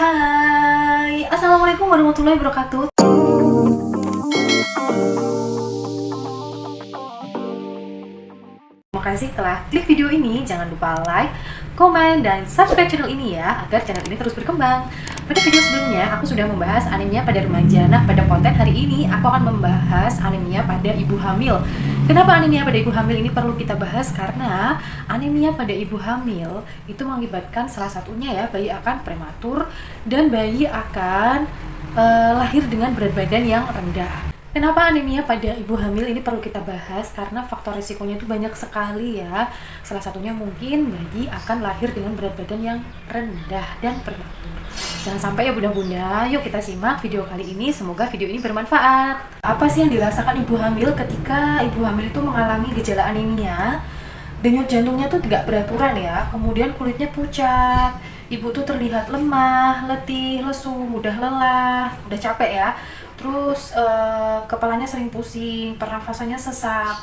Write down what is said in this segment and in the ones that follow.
Hai, Assalamualaikum warahmatullahi wabarakatuh. Terima kasih telah klik video ini. Jangan lupa like, komen, dan subscribe channel ini ya, agar channel ini terus berkembang. Pada video sebelumnya, aku sudah membahas anemia pada remaja. Nah, pada konten hari ini, aku akan membahas anemia pada ibu hamil. Kenapa anemia pada ibu hamil ini perlu kita bahas? Karena anemia pada ibu hamil itu mengakibatkan salah satunya ya, bayi akan prematur dan bayi akan lahir dengan berat badan yang rendah. Kenapa anemia pada ibu hamil ini perlu kita bahas? Karena faktor risikonya itu banyak sekali ya. Salah satunya mungkin bayi akan lahir dengan berat badan yang rendah dan prematur. Jangan sampai ya bunda-bunda. Yuk kita simak video kali ini. Semoga video ini bermanfaat. Apa sih yang dirasakan ibu hamil ketika ibu hamil itu mengalami gejala anemia? Denyut jantungnya tuh tidak beraturan ya. Kemudian kulitnya pucat. Ibu tuh terlihat lemah, letih, lesu, mudah lelah, udah capek ya. Terus kepalanya sering pusing, pernafasannya sesak.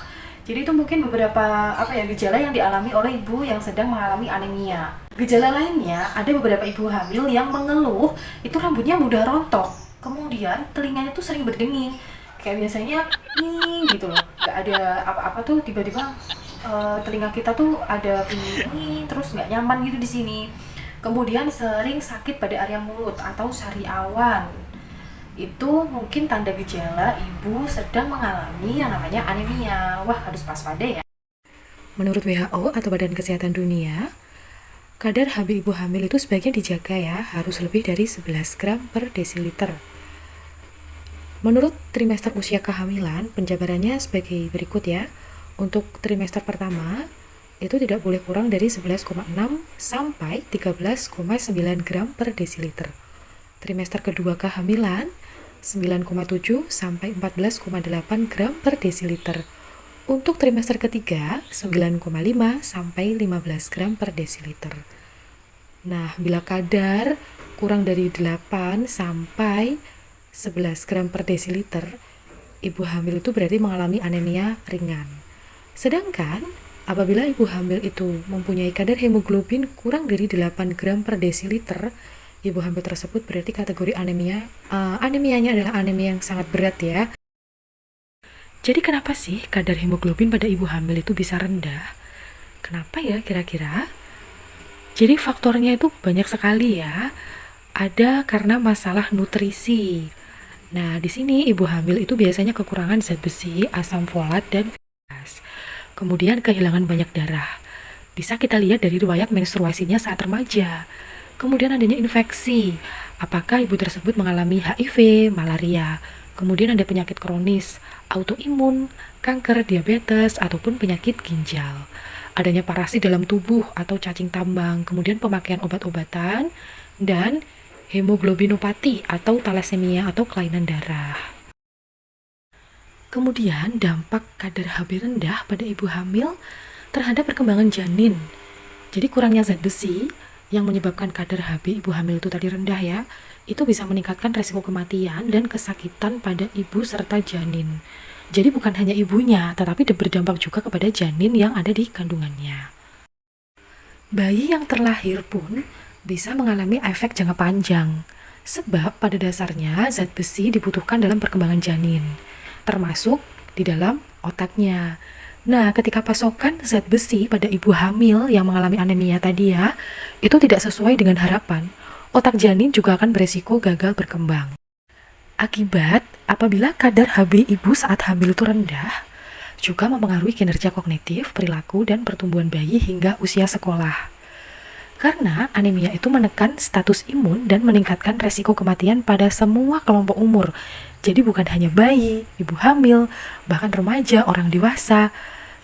Jadi itu mungkin beberapa gejala yang dialami oleh ibu yang sedang mengalami anemia. Gejala lainnya, ada beberapa ibu hamil yang mengeluh itu rambutnya mudah rontok. Kemudian telinganya tuh sering berdenging. Kayak biasanya nih gitu loh. Gak ada apa-apa tuh tiba-tiba telinga kita tuh ada ini terus nggak nyaman gitu di sini. Kemudian sering sakit pada area mulut atau sariawan. Itu mungkin tanda gejala ibu sedang mengalami yang namanya anemia. Wah, harus waspada ya. Menurut WHO atau Badan Kesehatan Dunia, kadar HB ibu hamil itu sebaiknya dijaga ya, harus lebih dari 11 gram per desiliter. Menurut trimester usia kehamilan, penjabarannya sebagai berikut ya. Untuk trimester pertama, itu tidak boleh kurang dari 11,6 sampai 13,9 gram per desiliter. Trimester kedua kehamilan 9,7 sampai 14,8 gram per desiliter. Untuk trimester ketiga 9,5 sampai 15 gram per desiliter. Nah, bila kadar kurang dari 8 sampai 11 gram per desiliter, ibu hamil itu berarti mengalami anemia ringan. Sedangkan apabila ibu hamil itu mempunyai kadar hemoglobin kurang dari 8 gram per desiliter, ibu hamil tersebut berarti kategori anemianya adalah anemia yang sangat berat ya. Jadi kenapa sih kadar hemoglobin pada ibu hamil itu bisa rendah? Kenapa ya kira-kira? Jadi faktornya itu banyak sekali ya. Ada karena masalah nutrisi. Nah, di sini ibu hamil itu biasanya kekurangan zat besi, asam folat, dan vitamin. Kemudian kehilangan banyak darah. Bisa kita lihat dari riwayat menstruasinya saat remaja. Kemudian adanya infeksi. Apakah ibu tersebut mengalami HIV, malaria? Kemudian ada penyakit kronis, autoimun, kanker, diabetes, ataupun penyakit ginjal. Adanya parasit dalam tubuh atau cacing tambang. Kemudian pemakaian obat-obatan dan hemoglobinopati atau talasemia atau kelainan darah. Kemudian dampak kadar HB rendah pada ibu hamil terhadap perkembangan janin. Jadi kurangnya zat besi yang menyebabkan kadar HB ibu hamil itu tadi rendah ya, itu bisa meningkatkan resiko kematian dan kesakitan pada ibu serta janin. Jadi bukan hanya ibunya, tetapi berdampak juga kepada janin yang ada di kandungannya. Bayi yang terlahir pun bisa mengalami efek jangka panjang, sebab pada dasarnya zat besi dibutuhkan dalam perkembangan janin, termasuk di dalam otaknya. Nah, ketika pasokan zat besi pada ibu hamil yang mengalami anemia tadi ya, itu tidak sesuai dengan harapan, otak janin juga akan beresiko gagal berkembang. Akibat, apabila kadar HB ibu saat hamil itu rendah, juga mempengaruhi kinerja kognitif, perilaku, dan pertumbuhan bayi hingga usia sekolah. Karena anemia itu menekan status imun dan meningkatkan resiko kematian pada semua kelompok umur. Jadi bukan hanya bayi, ibu hamil, bahkan remaja, orang dewasa.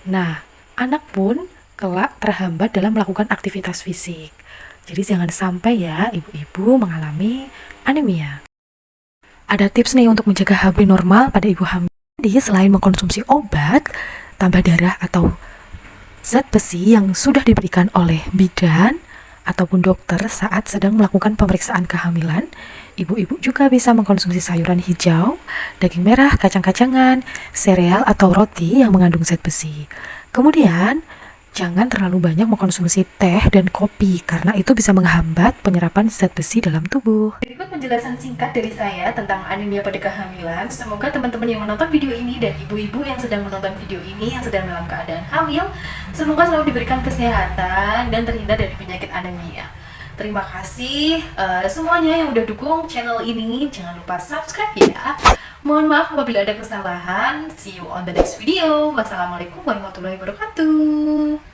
Nah, anak pun kelak terhambat dalam melakukan aktivitas fisik. Jadi jangan sampai ya ibu-ibu mengalami anemia. Ada tips nih untuk menjaga HB normal pada ibu hamil. Jadi selain mengkonsumsi obat, tambah darah atau zat besi yang sudah diberikan oleh bidan ataupun dokter saat sedang melakukan pemeriksaan kehamilan, ibu-ibu juga bisa mengkonsumsi sayuran hijau, daging merah, kacang-kacangan, sereal atau roti yang mengandung zat besi. Kemudian, Jangan terlalu banyak mengkonsumsi teh dan kopi karena itu bisa menghambat penyerapan zat besi dalam tubuh. Berikut penjelasan singkat dari saya tentang anemia pada kehamilan. Semoga teman-teman yang menonton video ini dan ibu-ibu yang sedang menonton video ini yang sedang dalam keadaan hamil, semoga selalu diberikan kesehatan dan terhindar dari penyakit anemia. Terima kasih semuanya yang udah dukung channel ini. Jangan lupa subscribe ya. Mohon maaf apabila ada kesalahan. See you on the next video. Wassalamualaikum warahmatullahi wabarakatuh.